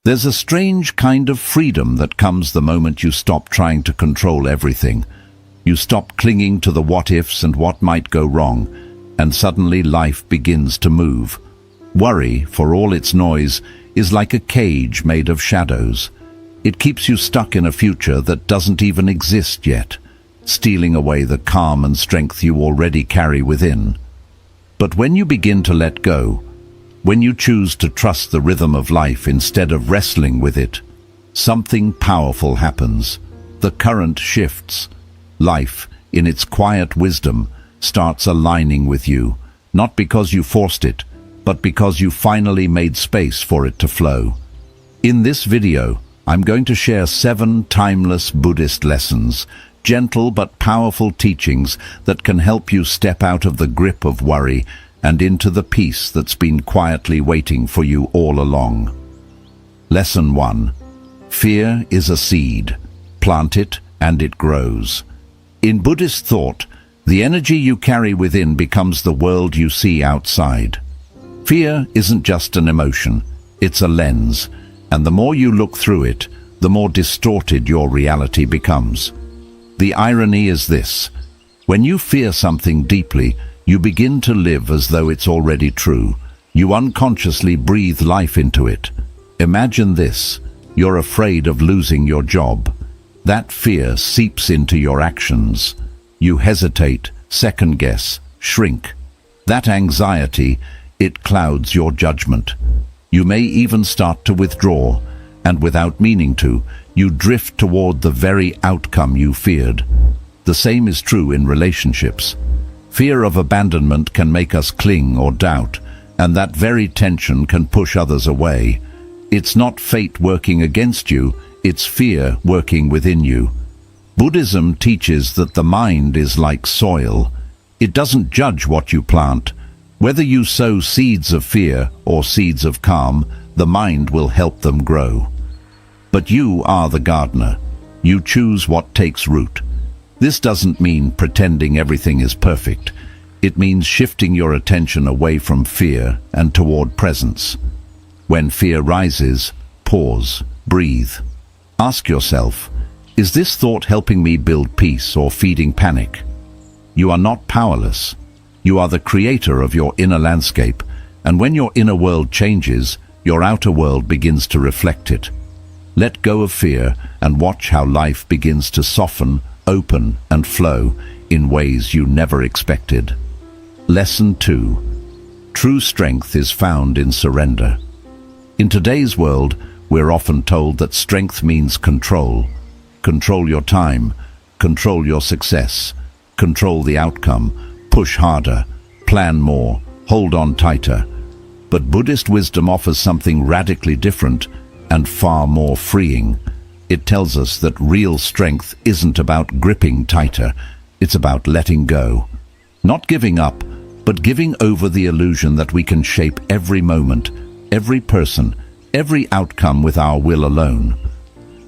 There's a strange kind of freedom that comes the moment you stop trying to control everything. You stop clinging to the what-ifs and what might go wrong, and suddenly life begins to move. Worry, for all its noise, is like a cage made of shadows. It keeps you stuck in a future that doesn't even exist yet, stealing away the calm and strength you already carry within. But when you begin to let go, when you choose to trust the rhythm of life instead of wrestling with it, something powerful happens. The current shifts. Life, in its quiet wisdom, starts aligning with you, not because you forced it, but because you finally made space for it to flow. In this video, I'm going to share 7 timeless Buddhist lessons, gentle but powerful teachings that can help you step out of the grip of worry and into the peace that's been quietly waiting for you all along. Lesson 1. Fear is a seed. Plant it and it grows. In Buddhist thought, the energy you carry within becomes the world you see outside. Fear isn't just an emotion, it's a lens, and the more you look through it, the more distorted your reality becomes. The irony is this: when you fear something deeply, you begin to live as though it's already true. You unconsciously breathe life into it. Imagine this: you're afraid of losing your job. That fear seeps into your actions. You hesitate, second-guess, shrink. That anxiety, it clouds your judgment. You may even start to withdraw, and without meaning to, you drift toward the very outcome you feared. The same is true in relationships. Fear of abandonment can make us cling or doubt, and that very tension can push others away. It's not fate working against you, it's fear working within you. Buddhism teaches that the mind is like soil. It doesn't judge what you plant. Whether you sow seeds of fear or seeds of calm, the mind will help them grow. But you are the gardener. You choose what takes root. This doesn't mean pretending everything is perfect. It means shifting your attention away from fear and toward presence. When fear rises, pause, breathe. Ask yourself, is this thought helping me build peace or feeding panic? You are not powerless. You are the creator of your inner landscape, and when your inner world changes, your outer world begins to reflect it. Let go of fear and watch how life begins to soften, open, and flow in ways you never expected. Lesson 2. True strength is found in surrender. In today's world, we're often told that strength means control. Control your time, control your success, control the outcome, push harder, plan more, hold on tighter. But Buddhist wisdom offers something radically different and far more freeing. It tells us that real strength isn't about gripping tighter, it's about letting go. Not giving up, but giving over the illusion that we can shape every moment, every person, every outcome with our will alone.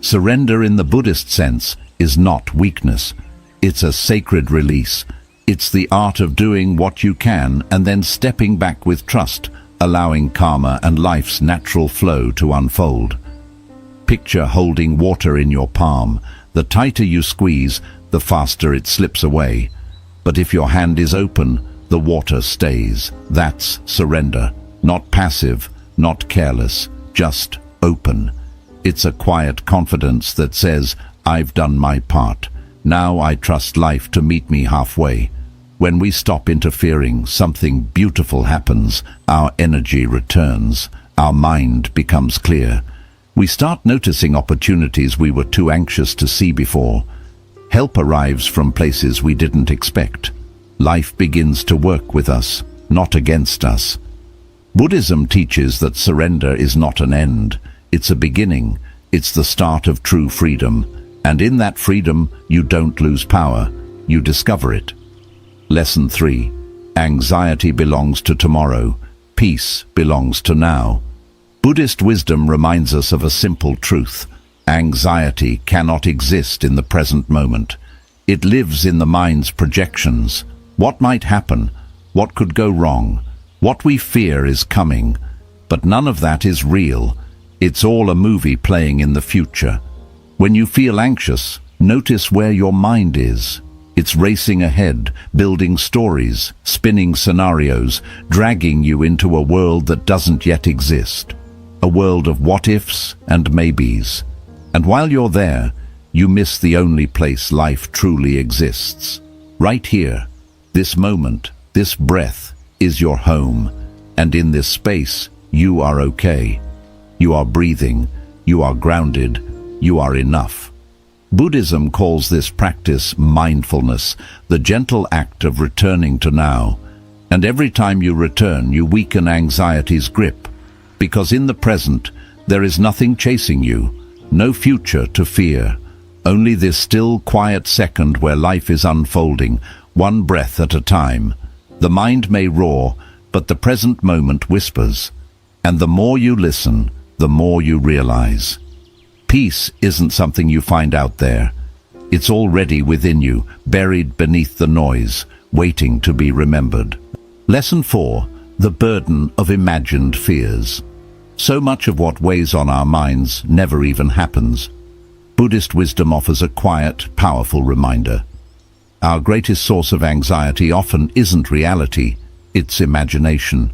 Surrender in the Buddhist sense is not weakness. It's a sacred release. It's the art of doing what you can and then stepping back with trust, allowing karma and life's natural flow to unfold. Picture holding water in your palm. The tighter you squeeze, the faster it slips away. But if your hand is open, the water stays. That's surrender. Not passive, not careless, just open. It's a quiet confidence that says, I've done my part. Now I trust life to meet me halfway. When we stop interfering, something beautiful happens. Our energy returns. Our mind becomes clear. We start noticing opportunities we were too anxious to see before. Help arrives from places we didn't expect. Life begins to work with us, not against us. Buddhism teaches that surrender is not an end. It's a beginning. It's the start of true freedom. And in that freedom, you don't lose power. You discover it. Lesson 3. Anxiety belongs to tomorrow. Peace belongs to now. Buddhist wisdom reminds us of a simple truth. Anxiety cannot exist in the present moment. It lives in the mind's projections. What might happen? What could go wrong? What we fear is coming. But none of that is real. It's all a movie playing in the future. When you feel anxious, notice where your mind is. It's racing ahead, building stories, spinning scenarios, dragging you into a world that doesn't yet exist. A world of what-ifs and maybes. And while you're there, you miss the only place life truly exists. Right here, this moment, this breath, is your home. And in this space, you are okay. You are breathing, you are grounded, you are enough. Buddhism calls this practice mindfulness, the gentle act of returning to now. And every time you return, you weaken anxiety's grip. Because in the present, there is nothing chasing you, no future to fear. Only this still, quiet second where life is unfolding, one breath at a time. The mind may roar, but the present moment whispers. And the more you listen, the more you realize. Peace isn't something you find out there. It's already within you, buried beneath the noise, waiting to be remembered. Lesson 4. The burden of imagined fears. So much of what weighs on our minds never even happens. Buddhist wisdom offers a quiet, powerful reminder. Our greatest source of anxiety often isn't reality, it's imagination.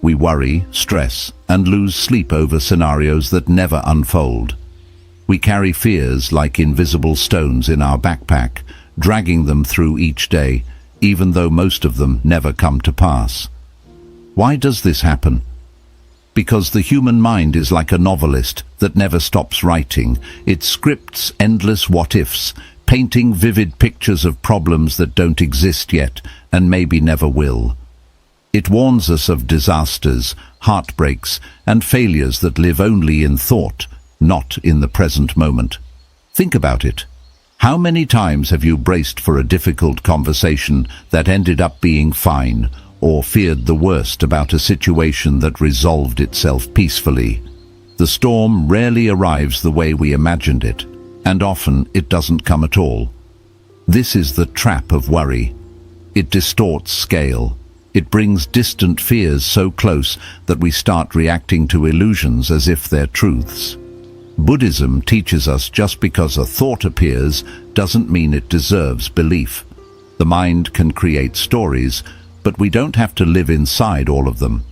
We worry, stress, and lose sleep over scenarios that never unfold. We carry fears like invisible stones in our backpack, dragging them through each day, even though most of them never come to pass. Why does this happen? Because the human mind is like a novelist that never stops writing. It scripts endless what-ifs, painting vivid pictures of problems that don't exist yet and maybe never will. It warns us of disasters, heartbreaks, and failures that live only in thought, not in the present moment. Think about it. How many times have you braced for a difficult conversation that ended up being fine, or feared the worst about a situation that resolved itself peacefully? The storm rarely arrives the way we imagined it, and often it doesn't come at all. This is the trap of worry. It distorts scale. It brings distant fears so close that we start reacting to illusions as if they're truths. Buddhism teaches us just because a thought appears doesn't mean it deserves belief. The mind can create stories, but we don't have to live inside all of them.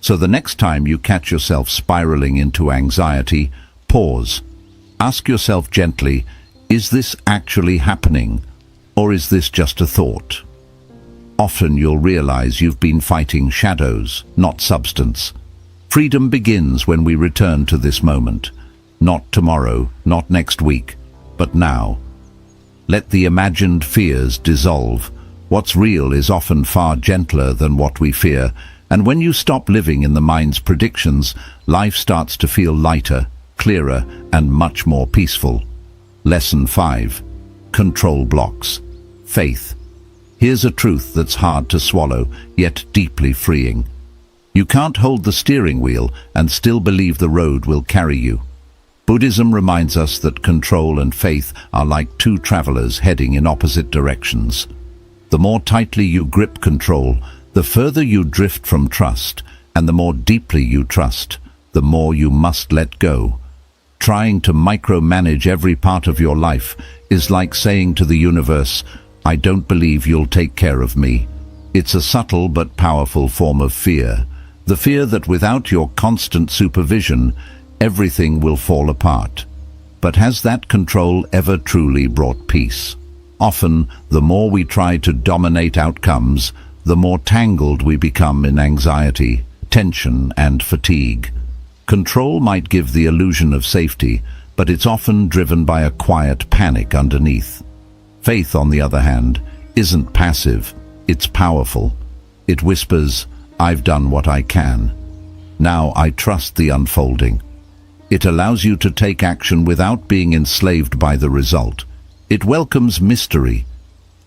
So the next time you catch yourself spiraling into anxiety, pause. Ask yourself gently, is this actually happening, or is this just a thought? Often you'll realize you've been fighting shadows, not substance. Freedom begins when we return to this moment. Not tomorrow, not next week, but now. Let the imagined fears dissolve. What's real is often far gentler than what we fear, and when you stop living in the mind's predictions, life starts to feel lighter, clearer, and much more peaceful. Lesson 5. Control blocks. Faith. Here's a truth that's hard to swallow, yet deeply freeing. You can't hold the steering wheel and still believe the road will carry you. Buddhism reminds us that control and faith are like two travelers heading in opposite directions. The more tightly you grip control, the further you drift from trust, and the more deeply you trust, the more you must let go. Trying to micromanage every part of your life is like saying to the universe, "I don't believe you'll take care of me." It's a subtle but powerful form of fear, the fear that without your constant supervision, everything will fall apart. But has that control ever truly brought peace? Often, the more we try to dominate outcomes, the more tangled we become in anxiety, tension, and fatigue. Control might give the illusion of safety, but it's often driven by a quiet panic underneath. Faith, on the other hand, isn't passive, it's powerful. It whispers, "I've done what I can. Now I trust the unfolding." It allows you to take action without being enslaved by the result. It welcomes mystery.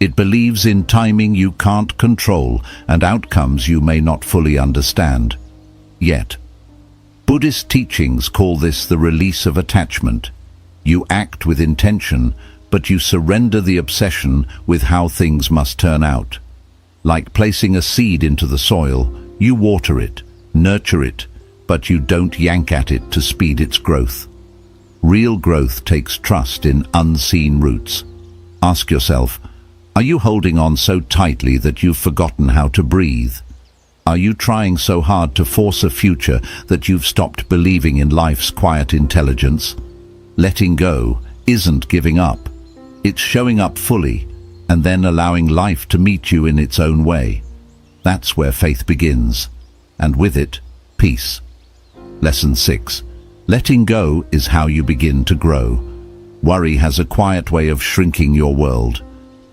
It believes in timing you can't control and outcomes you may not fully understand. Yet, Buddhist teachings call this the release of attachment. You act with intention, but you surrender the obsession with how things must turn out. Like placing a seed into the soil, you water it, nurture it, but you don't yank at it to speed its growth. Real growth takes trust in unseen roots. Ask yourself, are you holding on so tightly that you've forgotten how to breathe? Are you trying so hard to force a future that you've stopped believing in life's quiet intelligence? Letting go isn't giving up. It's showing up fully and then allowing life to meet you in its own way. That's where faith begins, and with it, peace. Lesson 6. Letting go is how you begin to grow. Worry has a quiet way of shrinking your world.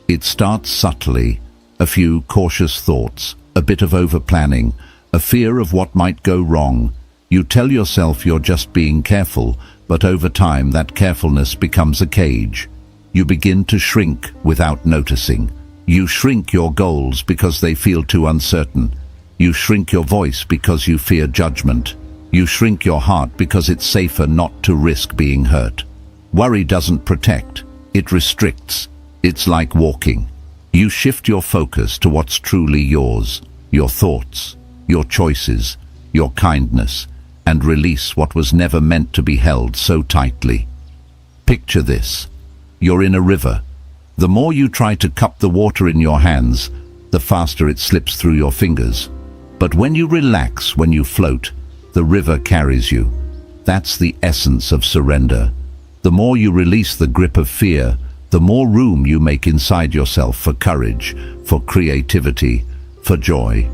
It starts subtly, a few cautious thoughts, a bit of over-planning, a fear of what might go wrong. You tell yourself you're just being careful, but over time that carefulness becomes a cage. You begin to shrink without noticing. You shrink your goals because they feel too uncertain. You shrink your voice because you fear judgment. You shrink your heart because it's safer not to risk being hurt. Worry doesn't protect, it restricts. It's like walking. You shift your focus to what's truly yours, your thoughts, your choices, your kindness, and release what was never meant to be held so tightly. Picture this. You're in a river. The more you try to cup the water in your hands, the faster it slips through your fingers. But when you relax, when you float, the river carries you. That's the essence of surrender. The more you release the grip of fear, the more room you make inside yourself for courage, for creativity, for joy.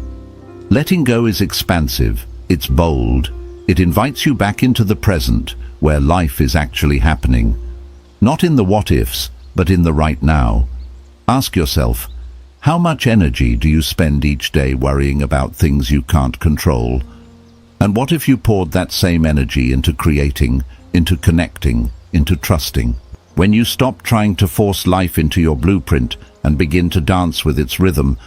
Letting go is expansive, it's bold, it invites you back into the present, where life is actually happening. Not in the what-ifs, but in the right now. Ask yourself, how much energy do you spend each day worrying about things you can't control? And what if you poured that same energy into creating, into connecting, into trusting? When you stop trying to force life into your blueprint and begin to dance with its rhythm,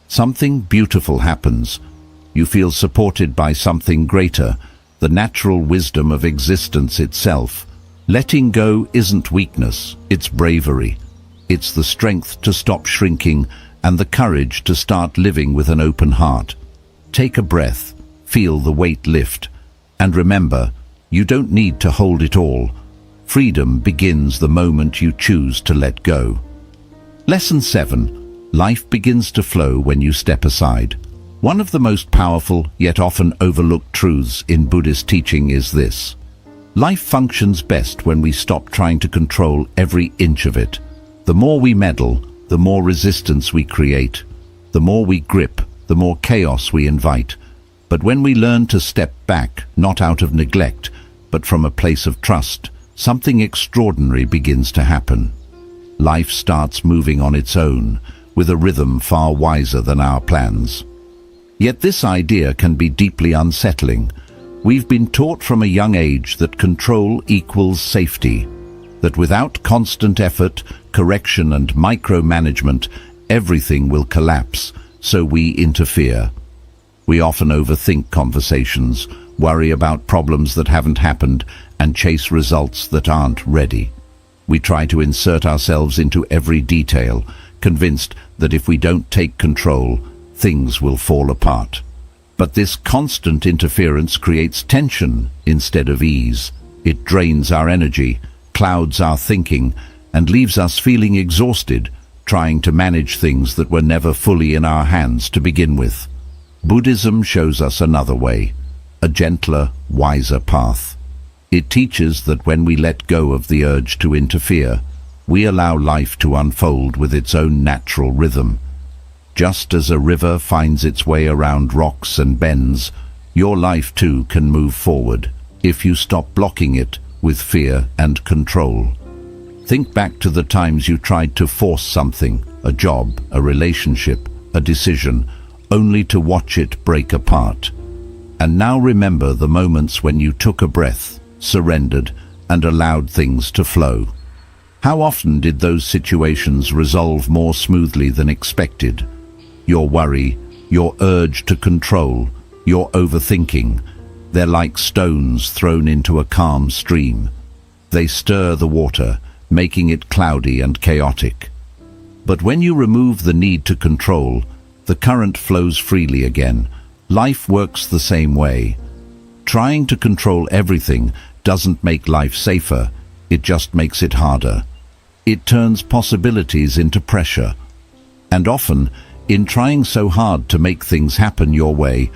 something beautiful happens. You feel supported by something greater, the natural wisdom of existence itself. Letting go isn't weakness, it's bravery. It's the strength to stop shrinking and the courage to start living with an open heart. Take a breath, feel the weight lift, and remember, you don't need to hold it all. Freedom begins the moment you choose to let go. Lesson 7. Life begins to flow when you step aside. One of the most powerful, yet often overlooked truths in Buddhist teaching is this. Life functions best when we stop trying to control every inch of it. The more we meddle, the more resistance we create. The more we grip, the more chaos we invite. But when we learn to step back, not out of neglect, but from a place of trust, something extraordinary begins to happen. Life starts moving on its own, with a rhythm far wiser than our plans. Yet this idea can be deeply unsettling. We've been taught from a young age that control equals safety, that without constant effort, correction and micromanagement, everything will collapse, so we interfere. We often overthink conversations, worry about problems that haven't happened, and chase results that aren't ready. We try to insert ourselves into every detail, convinced that if we don't take control, things will fall apart. But this constant interference creates tension instead of ease. It drains our energy, clouds our thinking, and leaves us feeling exhausted, trying to manage things that were never fully in our hands to begin with. Buddhism shows us another way, a gentler, wiser path. It teaches that when we let go of the urge to interfere, we allow life to unfold with its own natural rhythm. Just as a river finds its way around rocks and bends, your life too can move forward if you stop blocking it with fear and control. Think back to the times you tried to force something, a job, a relationship, a decision, only to watch it break apart. And now remember the moments when you took a breath, surrendered, and allowed things to flow. How often did those situations resolve more smoothly than expected? Your worry, your urge to control, your overthinking, they're like stones thrown into a calm stream. They stir the water, making it cloudy and chaotic. But when you remove the need to control, the current flows freely again. Life works the same way. Trying to control everything doesn't make life safer, it just makes it harder. It turns possibilities into pressure. And often, in trying so hard to make things happen your way,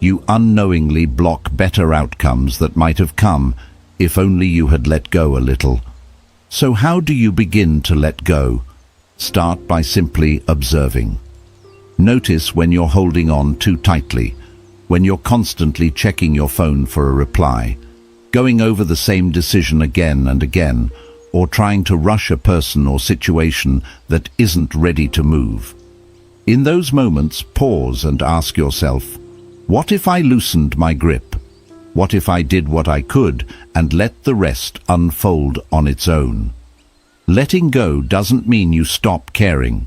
you unknowingly block better outcomes that might have come if only you had let go a little. So how do you begin to let go? Start by simply observing. Notice when you're holding on too tightly, when you're constantly checking your phone for a reply, going over the same decision again and again, or trying to rush a person or situation that isn't ready to move. In those moments, pause and ask yourself, what if I loosened my grip? What if I did what I could and let the rest unfold on its own? Letting go doesn't mean you stop caring.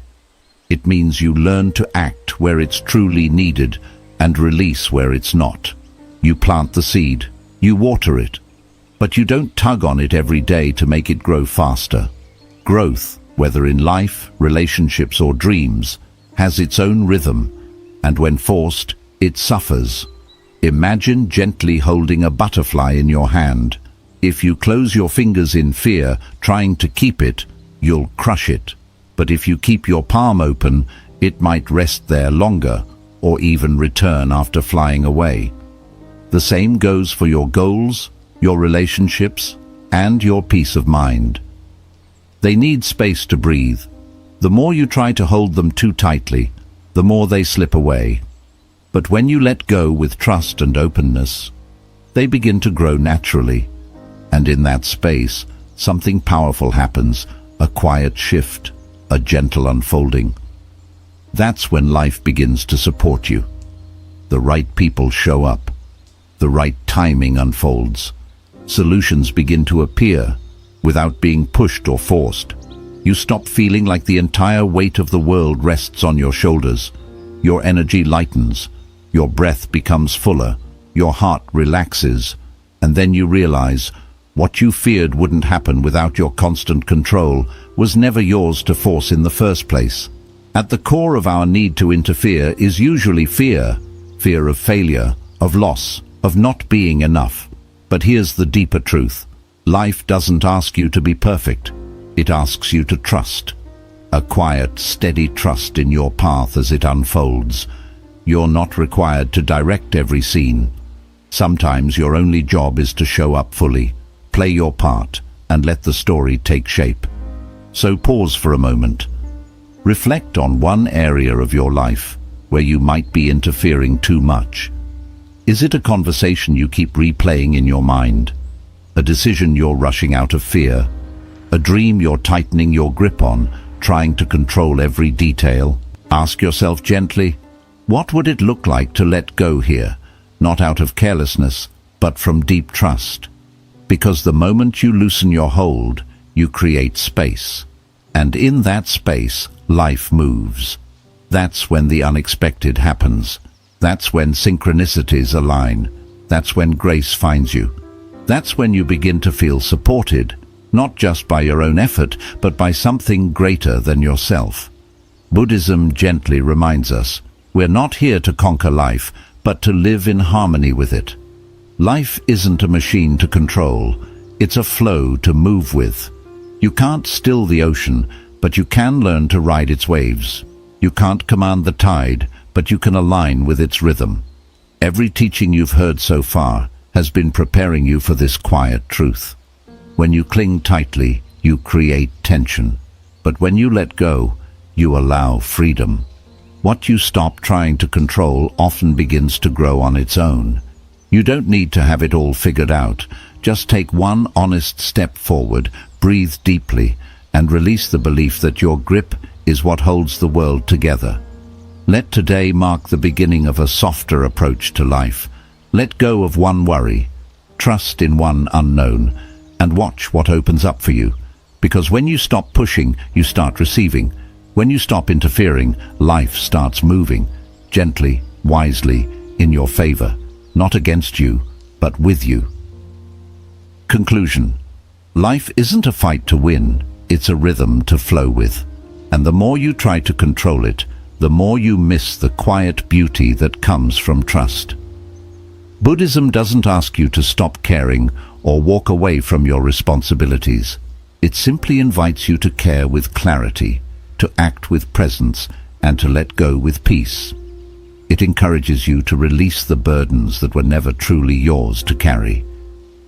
It means you learn to act where it's truly needed and release where it's not. You plant the seed, you water it, but you don't tug on it every day to make it grow faster. Growth, whether in life, relationships or dreams, has its own rhythm, and when forced, it suffers. Imagine gently holding a butterfly in your hand. If you close your fingers in fear, trying to keep it, you'll crush it. But if you keep your palm open, it might rest there longer, or even return after flying away. The same goes for your goals, your relationships, and your peace of mind. They need space to breathe. The more you try to hold them too tightly, the more they slip away. But when you let go with trust and openness, they begin to grow naturally. And in that space, something powerful happens, a quiet shift, a gentle unfolding. That's when life begins to support you. The right people show up. The right timing unfolds. Solutions begin to appear without being pushed or forced. You stop feeling like the entire weight of the world rests on your shoulders. Your energy lightens. Your breath becomes fuller. Your heart relaxes. And then you realize what you feared wouldn't happen without your constant control was never yours to force in the first place. At the core of our need to interfere is usually fear. Fear of failure, of loss, of not being enough. But here's the deeper truth. Life doesn't ask you to be perfect. It asks you to trust. A quiet, steady trust in your path as it unfolds. You're not required to direct every scene. Sometimes your only job is to show up fully, play your part, and let the story take shape. So pause for a moment. Reflect on one area of your life where you might be interfering too much. Is it a conversation you keep replaying in your mind? A decision you're rushing out of fear? A dream you're tightening your grip on, trying to control every detail? Ask yourself gently, what would it look like to let go here? Not out of carelessness, but from deep trust. Because the moment you loosen your hold, you create space. And in that space, life moves. That's when the unexpected happens. That's when synchronicities align. That's when grace finds you. That's when you begin to feel supported, not just by your own effort, but by something greater than yourself. Buddhism gently reminds us, we're not here to conquer life, but to live in harmony with it. Life isn't a machine to control, it's a flow to move with. You can't still the ocean, but you can learn to ride its waves. You can't command the tide, but you can align with its rhythm. Every teaching you've heard so far has been preparing you for this quiet truth. When you cling tightly, you create tension. But when you let go, you allow freedom. What you stop trying to control often begins to grow on its own. You don't need to have it all figured out. Just take one honest step forward, breathe deeply, and release the belief that your grip is what holds the world together. Let today mark the beginning of a softer approach to life. Let go of one worry, trust in one unknown, and watch what opens up for you. Because when you stop pushing, you start receiving. When you stop interfering, life starts moving, gently, wisely, in your favor, not against you, but with you. Conclusion. Life isn't a fight to win, it's a rhythm to flow with. And the more you try to control it, the more you miss the quiet beauty that comes from trust. Buddhism doesn't ask you to stop caring or walk away from your responsibilities. It simply invites you to care with clarity, to act with presence, and to let go with peace. It encourages you to release the burdens that were never truly yours to carry.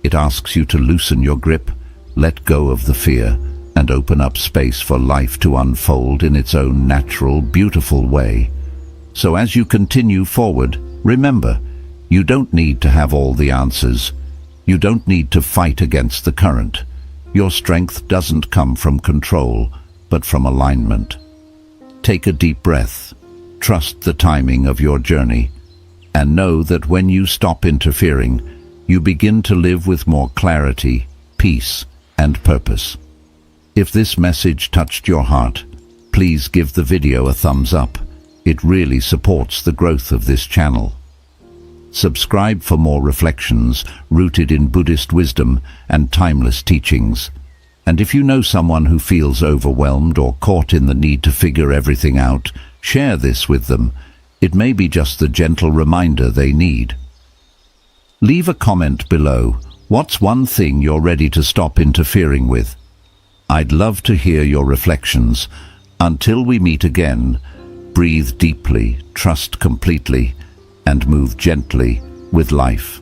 It asks you to loosen your grip, let go of the fear, and open up space for life to unfold in its own natural, beautiful way. So as you continue forward, remember, you don't need to have all the answers. You don't need to fight against the current. Your strength doesn't come from control, but from alignment. Take a deep breath. Trust the timing of your journey, and know that when you stop interfering, you begin to live with more clarity, peace, and purpose. If this message touched your heart, please give the video a thumbs up. It really supports the growth of this channel. Subscribe for more reflections rooted in Buddhist wisdom and timeless teachings. And if you know someone who feels overwhelmed or caught in the need to figure everything out, share this with them. It may be just the gentle reminder they need. Leave a comment below. What's one thing you're ready to stop interfering with? I'd love to hear your reflections. Until we meet again, breathe deeply, trust completely, and move gently with life.